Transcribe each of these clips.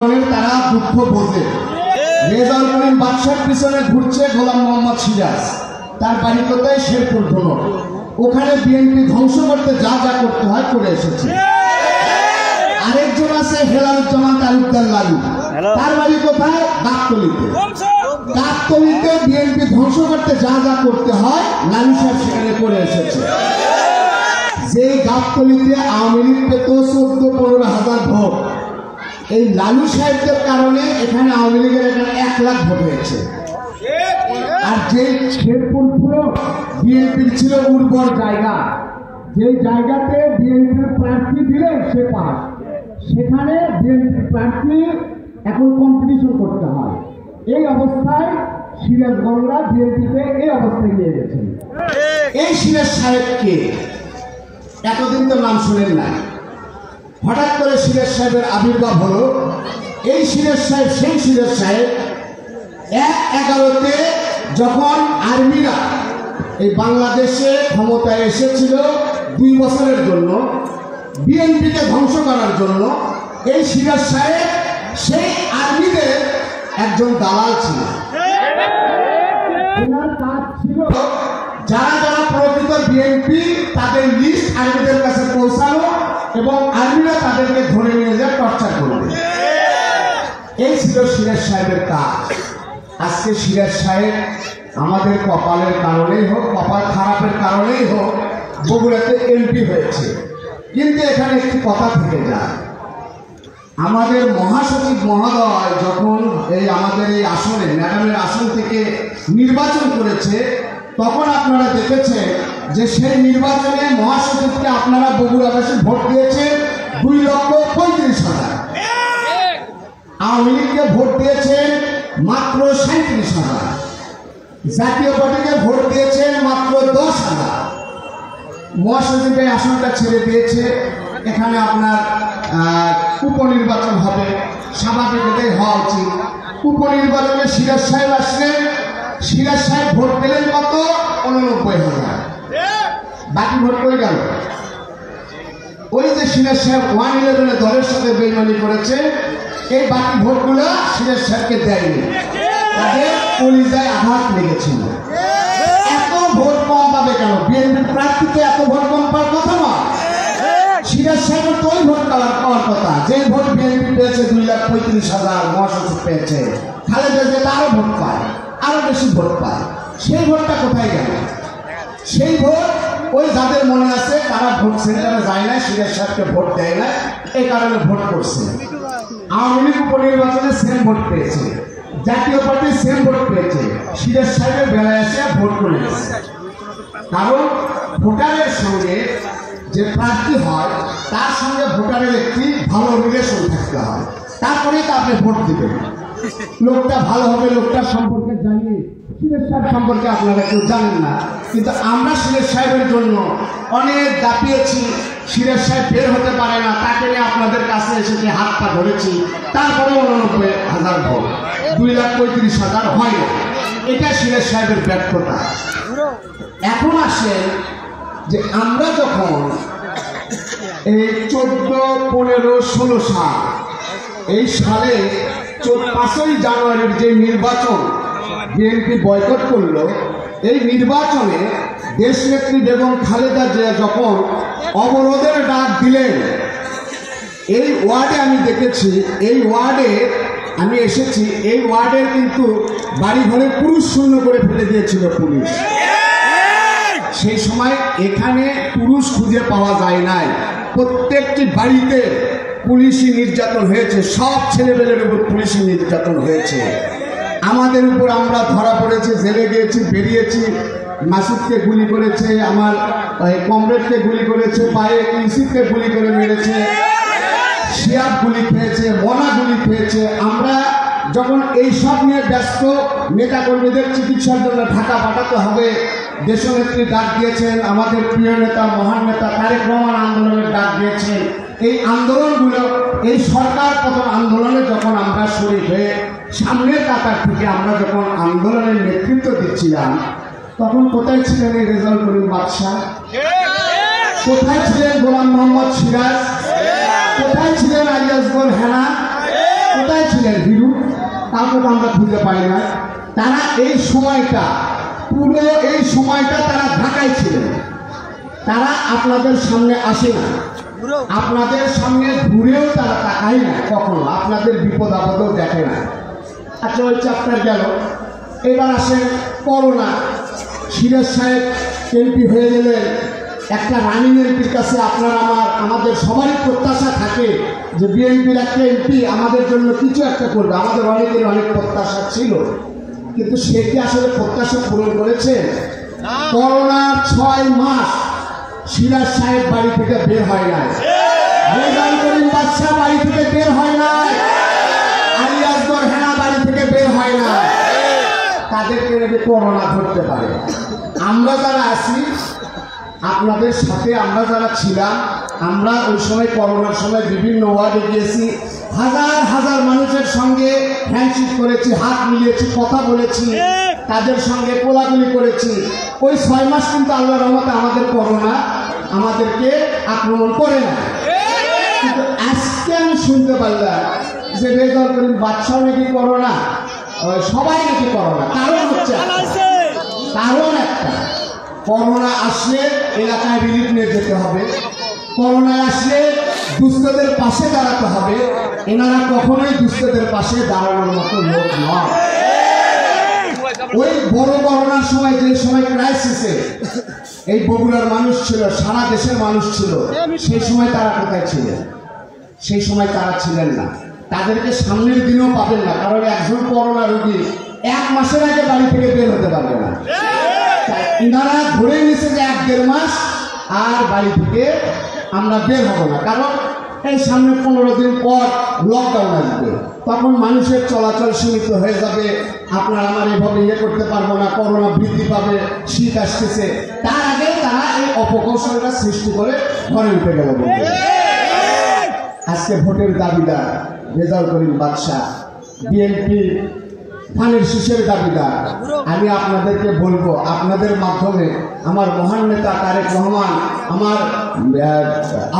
তারা দুঃখ বোঝে। রেজাউল করিম বাদশার পিছনে ঘুরছে গোলাম মোহাম্মদ সিরাজ, তার বাড়ি কোথায়? শেরপুর ধনর। ওখানে বিএনপি ধ্বংস করতে যা যা করতে হয় করে এসেছে। আরেকজন আছে হেলালুজ্জামান তালুকদার লালু, তার বাড়ি কোথায়? গাবতলীতে। গাবতলীতে বিএনপি ধ্বংস করতে যা যা করতে হয় লালু সাহেব সেখানে করে এসেছে। যে গাবতলীতে আওয়ামী লীগ পেত 14-15 হাজার ভোট, এই লালু সাহেবদের কারণে এখানে আওয়ামী লীগের এখানে 1 লাখ ভোট হয়েছে। আর যে শেরপুর পুরো বিএনপির ছিল উর্বর জায়গা, যে জায়গাতে বিএনপির প্রার্থী দিলে সে পাস, সেখানে বিএনপির প্রার্থী এখন কম্পিটিশন করতে হয়। এই অবস্থায় সিরাজগঞ্জরা বিএনপিতে এই অবস্থায় নিয়ে গেছেন। এই সিরাজ সাহেবকে এতদিন তো নাম শুনেন না, হঠাৎ করে সিরাজ সাহেবের আবির্ভাব হলো। এই সিরাজ সাহেব সেই সিরাজ সাহেব 1/11-তে যখন আর্মিরা এই বাংলাদেশে ক্ষমতায় এসেছিল 2 বছরের জন্য বিএনপিকে ধ্বংস করার জন্য, এই সিরাজ সাহেব সেই আর্মিদের একজন দালাল ছিল। ওনার কাজ ছিল যারা যারা প্রকৃত বিএনপি তাদের লিস্ট আর্মিদের কাছে পৌঁছানো এবং আর্মিরা তাদেরকে ধরে নিয়ে যায় টর্চার করবে। এই ছিল সিরাজ সাহেবের কাজ। আজকে সিরাজ সাহেব আমাদের কপালের কারণেই হোক, কপাল খারাপের কারণেই হোক, বগুড়াতে এমপি হয়েছে। কিন্তু এখানে একটি কথা থেকে যায়, আমাদের মহাসচিব মহোদয় যখন আমাদের এই আসনে ম্যাডামের আসন থেকে নির্বাচন করেছে, তখন আপনারা দেখেছেন যে সেই নির্বাচনে মহাসচিবকে আপনারা বগুড়াবাসী ভোট দিয়েছেন 2,35,000। আওয়ামী লীগকে ভোট দিয়েছেন মাত্র 37,000। জাতীয় পার্টিকে ভোট দিয়েছেন মাত্র 10,000। মহাসচিবের আসনটা ছেড়ে দিয়েছে। এখানে আপনার উপনির্বাচন হবে, স্বাভাবিক এটাই হওয়া উচিত। উপনির্বাচনে সিরাজ সাহেব আসলেন, সিরাজ সাহেব ভোট পেলেন কত? 89,000। বাকি ভোট করে গেল। ওই যে সিরাজ সাহেব 111 দলের সাথে বেইমানি করেছে, এই বাকি ভোটগুলো সিরাজ সাহেবকে দেয়নি, তাদের কলিজায় আঘাত লেগেছিল। এত ভোট কম পাবে কেন? বিএনপির প্রার্থীতে এত ভোট কম পাওয়ার কথা নয়। সিরাজ সাহেবের তো ওই ভোট পাওয়ার কথা যে ভোট বিএনপি পেয়েছে 2,35,000, মহাসচিব পেয়েছে। খালেদা জিয়া আরো ভোট পায়, আরো বেশি ভোট পায়। সেই ভোটটা কোথায় গেল? সেই ভোট ওই যাদের মনে আছে তারা ভোট সেন্টারে যায় না, সিরাজ সাহেবকে ভোট দেয় না, এই কারণে ভোট করছে। আওয়ামী লীগ উপনির্বাচনে সেম ভোট পেয়েছে, জাতীয় পার্টি সেম ভোট পেয়েছে, সিরাজ সাহেবের বেলায় এসে ভোট করে গেছে। কারণ ভোটারের সঙ্গে যে প্রার্থী হয় তার সঙ্গে ভোটারের একটি ভালো রিলেশন থাকতে হয়, তারপরেই তো আপনি ভোট দিবেন। লোকটা ভালো হবে, লোকটার সম্পর্কে জানি। সিরাজ সাহেব সম্পর্কে আপনারা কেউ জানেন না, কিন্তু আমরা সিরাজ সাহেবের জন্য অনেক দাপিয়েছি। সিরাজ সাহেব বের হতে পারে না, তাকে নিয়ে আপনাদের কাছে এসেছে, হাত পা ধরেছি, তারপরে 89,000 ভোট, 2,35,000 হয় না। এটা সিরাজ সাহেবের ব্যর্থতা। এখন আসেন যে আমরা যখন এই 14, 15, 16 সাল, এই সালে 5ই জানুয়ারির যে নির্বাচন বিএনপি বয়কট করলো, এই নির্বাচনে দেশনেত্রী বেগম খালেদা জিয়া যখন অবরোধের ডাক দিলেন, এই ওয়ার্ডে আমি দেখেছি, এই ওয়ার্ডে আমি এসেছি, এই ওয়ার্ডের কিন্তু বাড়ি ঘরে পুরুষ শূন্য করে ফেলে দিয়েছিল পুলিশ। সেই সময় এখানে পুরুষ খুঁজে পাওয়া যায় নাই, প্রত্যেকটি বাড়িতে পুলিশি নির্যাতন হয়েছে, সব ছেলেমেয়েদের উপর পুলিশি নির্যাতন হয়েছে। আমাদের উপর আমরা ধরা পড়েছি, জেলে গিয়েছি, বেরিয়েছি। মাসুদকে গুলি করেছে, আমার কমরেডকে গুলি করেছে, পায়ে ইউসিফকে গুলি করে মেরেছে, শিয়াব গুলি খেয়েছে, মনা গুলি খেয়েছে। আমরা যখন এই সব নিয়ে ব্যস্ত, নেতা কর্মীদের চিকিৎসার জন্য ঢাকা পাঠাতে হবে, দেশনেত্রী ডাক দিয়েছেন, আমাদের প্রিয় নেতা মহান নেতা তারেক রহমান আন্দোলনের ডাক দিয়েছেন। এই আন্দোলনগুলো, এই সরকার পতন আন্দোলনে যখন আমরা শরীর হয়ে সামনের কাতার থেকে আমরা যখন আন্দোলনের নেতৃত্ব দিচ্ছিলাম, তখন কোথায় ছিলেন এই রেজাউল করিম বাদশা? কোথায় ছিলেন গোলাম মোহাম্মদ সিরাজ? কোথায় ছিলেন আলী আসগর হেনা? কোথায় ছিলেন ভিড়ু, কাউকে তো আমরা খুঁজে পাই না। তারা এই সময়টা, পুরো এই সময়টা তারা ঢাকায় ছিলেন। তারা আপনাদের সামনে আসে না, আপনাদের সামনে ঘুরেও তারা তাকায় না কখনো, আপনাদের বিপদ আপদেও দেখে না। আচ্ছা, ওই চ্যাপ্টার গেল। এবার আসেন করোনা। সিরাজ সাহেব এমপি হয়ে গেলেন। একটা রানিং এমপির কাছে আমাদের সবারই প্রত্যাশা থাকে যে বিএনপির একটা এমপি আমাদের জন্য কিছু একটা করবে। আমাদের অনেকের অনেক প্রত্যাশা ছিল, কিন্তু সে কি আসলে প্রত্যাশা পূরণ করেছে? করোনার 6 মাস সিরাজ সাহেব বাড়ি থেকে বের হয় নাই, রেজাউল করিম বাদশা বাড়ি থেকে বের হয় নাই, আলী আসগর হেনা বাড়ি থেকে বের হয় না। তাদেরকে করোনা ধরতে পারে। আমরা যারা আছি, আপনাদের সাথে আমরা যারা ছিলাম, আমরা ওই সময় করোনার সময় বিভিন্ন ওয়ার্ডে গিয়েছি, হাজার হাজার মানুষের সঙ্গে হ্যান্ডশেক করেছি, হাত মিলিয়েছি, কথা বলেছি, তাদের সঙ্গে কোলাকুলি করেছি। ওই 6 মাস কিন্তু আল্লাহর রহমতে আমাদের করোনা আমাদেরকে আক্রমণ করে না। কিন্তু আজকে আমি শুনতে পারলাম যে রেজাউল করিম বাদশাহ নাকি করোনা, সবাই নাকি করোনা। কারণ হচ্ছে, কারণ একটা, করোনা আসলে এলাকায় রিলিফ নিয়ে যেতে হবে, করোনা আসলে দুস্থদের পাশে দাঁড়াতে হবে। এনারা কখনোই দুস্থদের পাশে দাঁড়ানোর মতো লোক নয়। ওই বড় করোনার সময়, যে সময় ক্রাইসিসে এই বগুড়ার মানুষ ছিল, সারা দেশের মানুষ ছিল, সেই সময় তারা কোথায় ছিলেন? সেই সময় তারা ছিলেন না। তাদেরকে সামনের দিনেও পাবেন না, কারণ একজন করোনা রোগী 1 মাসের আগে বাড়ি থেকে বের হতে পারবে না। এনারা ধরে নিছে যে 1-1.5 মাস আর বাড়ি থেকে আমরা বের হব না, কারণ এই সামনে 15 দিন পর লকডাউন আসবে, তখন মানুষের চলাচল সীমিত হয়ে যাবে। আপনার আমার এভাবে করতে পারবো না, করোনা বৃদ্ধি পাবে, শীত আসতেছে। তার আগে তারা এই অপকৌশলটা সৃষ্টি করে ঘরে উঠে গেল। আজকে ভোটের দাবিদার রেজাউল করিম বাদশা, বিএনপি ধানের শীষের দাবিদার। আমি আপনাদেরকে বলবো, আপনাদের মাধ্যমে আমার মহান নেতা তারেক রহমান, আমার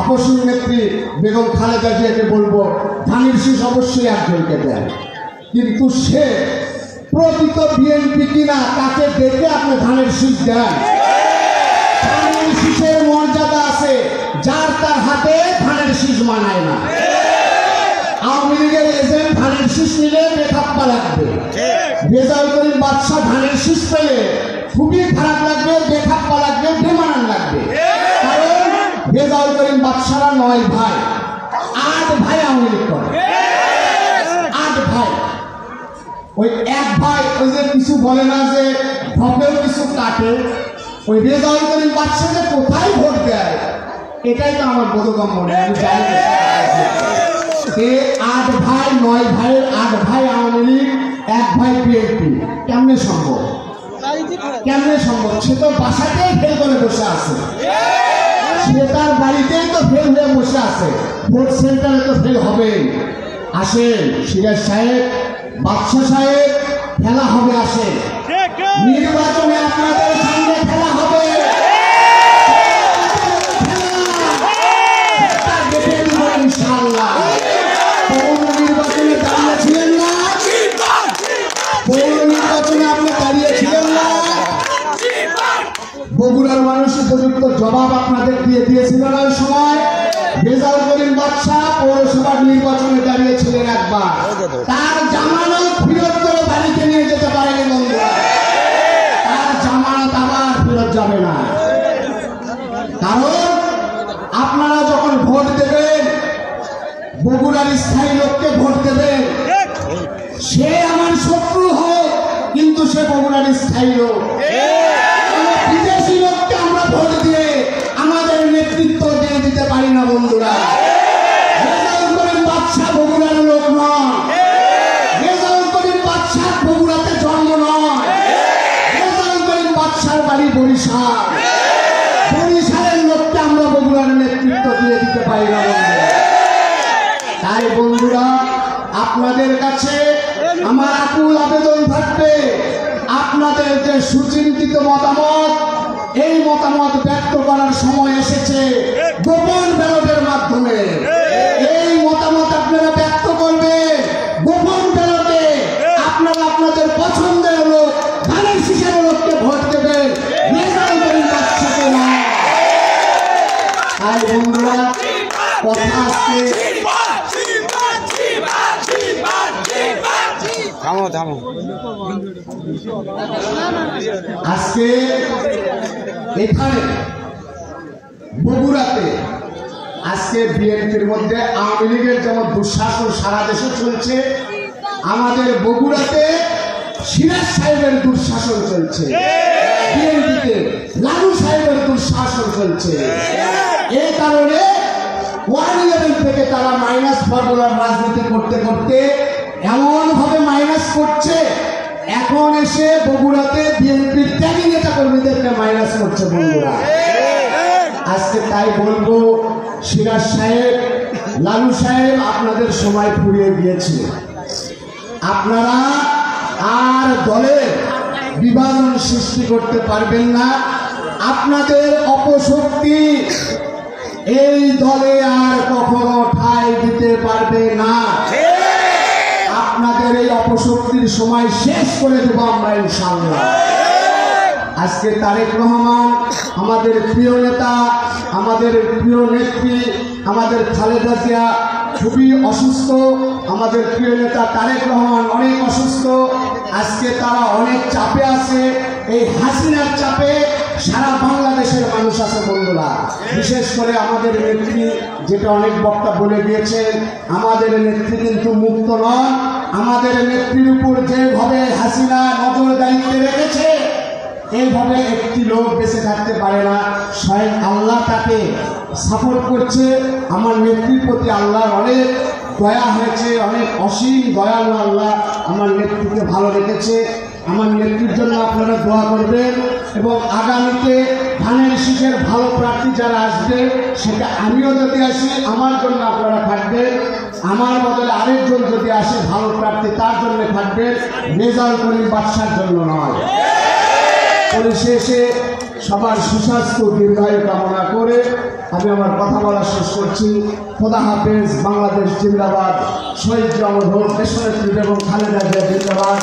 আপসী নেত্রী বেগম খালেদা জিয়াকে বলবো, ধানের শীষ অবশ্যই একজনকে দেন, কিন্তু সে প্রকৃত বিএনপি কিনা তাকে দেখে আপনি ধানের শীষ দেন। ধানের শীষের মর্যাদা আছে, যার তার হাতে ধানের শীষ মানায় না। আওয়ামী লীগের এজেন্ট ধানের শীষ নিলে বেখাপ্পা লাগবে, রেজাউল করিম বাদশাহ ধানের শীষ পেলে খুবই খারাপ লাগবে, বেখাপ্পা লাগবে, বেমানান লাগবে। কারণ রেজাউল করিম বাদশাহরা 9 ভাই, 8 ভাই আওয়ামী লীগ করে, 8 ভাই। ওই 1 ভাই ওই যে কিছু বলে না যে ঢপেও কিছু কাটে, ওই রেজাউল করিম বাদশাহ যে কোথায় ভোট দেয়, এটাই তো আমার বোধগম্য নয়। আমি জানি 8 ভাই, 9 ভাইয়ের 8 ভাই আওয়ামী লীগ, 1 ভাই বিএনপি, কেমনে সম্ভব? কেমনে সম্ভব? সে তো বাসাতেই ফেল করে বসে আছে, সে তার বাড়িতেই তো ফেল হয়ে বসে আছে, ভোট সেন্টারে তো ফেল হবে। আসেন সিরাজ সাহেব, বাদশা সাহেব, খেলা হবে। আসেন নির্বাচনে আপনাদের সঙ্গে খেলা হবে। ইনশাআল্লাহ পৌর নির্বাচনে দাঁড়িয়েছিলেন না, পৌর নির্বাচনে আপনি দাঁড়িয়েছিলেন না, বগুড়ার মানুষ উপযুক্ত জবাব আপনাদের দিয়েছিল না। ওই সময় রেজাউল করিম বাদশা পৌরসভার নির্বাচনে দাঁড়িয়েছিলেন একবার, তার জামানত ফেরত করে বাড়িতে নিয়ে যেতে পারেনি বন্ধুরা, তার জামানত আবার ফেরত যাবে না। কারণ আপনারা যখন ভোট দেবেন, বগুড়ার স্থায়ী লোককে ভোট দেবেন, সে আমার শত্রু হোক, কিন্তু সে বগুড়ার স্থায়ী লোক। বিদেশি লোককে আমরা ভোট দিয়ে আমাদের নেতৃত্ব দিয়ে দিতে পারি না বন্ধুরা। রেজাউল করিম বাদশাহ বগুড়ার লোক নয়, রেজাউল করিম বাদশাহ বগুড়াতে জন্ম নয়, রেজাউল করিম বাদশার বাড়ি বরিশাল, বরিশালের লোককে আমরা বগুড়ার নেতৃত্ব দিয়ে দিতে পারি না বন্ধুরা। তাই বন্ধুরা, আপনাদের কাছে আমার আকুল আবেদন থাকবে, আপনাদের যে সুচিন্তিত মতামত, এই মতামত ব্যক্ত করার সময় এসেছে গোপন ব্যালটের মাধ্যমে। এই মতামত আপনারা ব্যক্ত করবেন থামো থামো। আজকে এখানে বগুড়াতে আজকে বিএনপির মধ্যে আওয়ামী লীগের যেমন দুঃশাসন সারা দেশে চলছে, আমাদের বগুড়াতে সিরাজ সাহেবের দুঃশাসন চলছে, বিএনপিতে লালু সাহেবের দুঃশাসন চলছে। এই কারণে 111 থেকে তারা মাইনাস ফর্মুলার রাজনীতি করতে করতে এমন ভাবে মাইনাস করছে, এখন এসে বগুড়াতে বিএনপির ত্যাগী নেতা কর্মীদেরকে মাইনাস করছে বন্ধুরা। আজকে তাই বলবো, সিরাজ সাহেব, লালু সাহেব, আপনাদের সময় ফুরিয়ে গিয়েছে। আপনারা আর দলে বিভাজন সৃষ্টি করতে পারবেন না। আপনাদের অপশক্তি এই দলে আর কখনো ঠাঁই দিতে পারবে না। আপনাদের এই অপশক্তির সময় শেষ করে দেব আমরা ইনশাআল্লাহ। আজকে তারেক রহমান আমাদের প্রিয় নেতা, আমাদের প্রিয় নেত্রী, আমাদের খালেদা জিয়া খুবই অসুস্থ, আমাদের প্রিয় নেতা তারেক রহমান অনেক অসুস্থ। আজকে তারা অনেক চাপে আছে। এই হাসিনার চাপে সারা বাংলাদেশের মানুষ আছে বন্ধুরা। বিশেষ করে আমাদের নেত্রী, যেটা অনেক বক্তা বলে গিয়েছেন, আমাদের নেত্রী কিন্তু মুক্ত নন। আমাদের নেত্রীর উপর যেভাবে হাসিনা নজরদারিতে রেখেছে, এইভাবে একটি লোক বেঁচে থাকতে পারে না। স্বয়ং আল্লাহ তাকে সাপোর্ট করছে। আমার নেত্রীর প্রতি আল্লাহর অনেক দয়া হয়েছে, অনেক অসীম দয়ালু আল্লাহ আমার নেত্রীকে ভালো রেখেছে। আমার নেত্রীর জন্য আপনারা দোয়া করবেন এবং আগামীতে ধানের শীষের ভালো প্রার্থী যারা আসবে, সেটা আমিও যদি আসি আমার জন্য আপনারা থাকবেন, আমার বদলে আরেকজন যদি আসে ভালো প্রার্থী তার জন্য থাকবেন, রেজাউল করিম বাদশার জন্য নয়। পরিশেষে সবার সুস্বাস্থ্য দীর্ঘায়ু কামনা করে আমি আমার কথা বলা শেষ করছি। খোদা হাফেজ। বাংলাদেশ জিন্দাবাদ। শহীদ অমর হোক দেশনেত্রী এবং খালেদা জিয়া জিন্দাবাদ।